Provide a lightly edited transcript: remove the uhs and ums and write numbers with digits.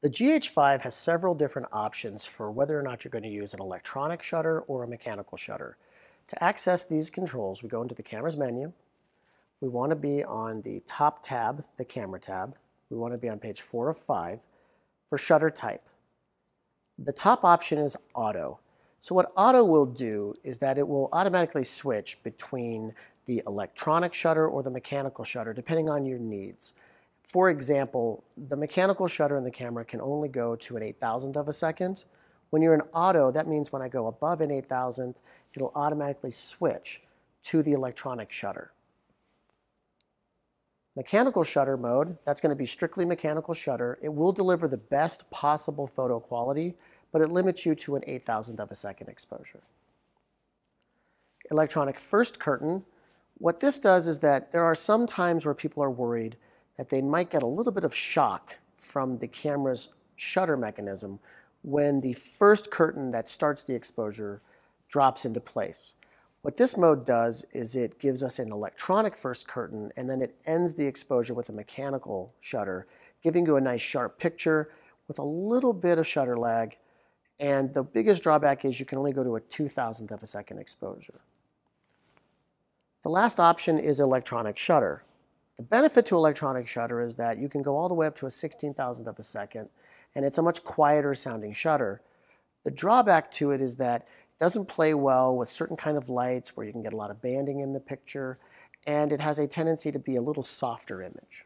The GH5 has several different options for whether or not you're going to use an electronic shutter or a mechanical shutter. To access these controls, we go into the camera's menu. We want to be on the top tab, the camera tab. We want to be on page 4 of 5 for shutter type. The top option is auto. So what auto will do is that it will automatically switch between the electronic shutter or the mechanical shutter depending on your needs. For example, the mechanical shutter in the camera can only go to an 8,000th of a second. When you're in auto, that means when I go above an 8,000th, it'll automatically switch to the electronic shutter. Mechanical shutter mode, that's going to be strictly mechanical shutter. It will deliver the best possible photo quality, but it limits you to an 8,000th of a second exposure. Electronic first curtain, what this does is that there are some times where people are worried that they might get a little bit of shock from the camera's shutter mechanism when the first curtain that starts the exposure drops into place. What this mode does is it gives us an electronic first curtain and then it ends the exposure with a mechanical shutter, giving you a nice sharp picture with a little bit of shutter lag. And the biggest drawback is you can only go to a 2,000th of a second exposure. The last option is electronic shutter. The benefit to electronic shutter is that you can go all the way up to a 16,000th of a second, and it's a much quieter sounding shutter. The drawback to it is that it doesn't play well with certain kind of lights where you can get a lot of banding in the picture, and it has a tendency to be a little softer image.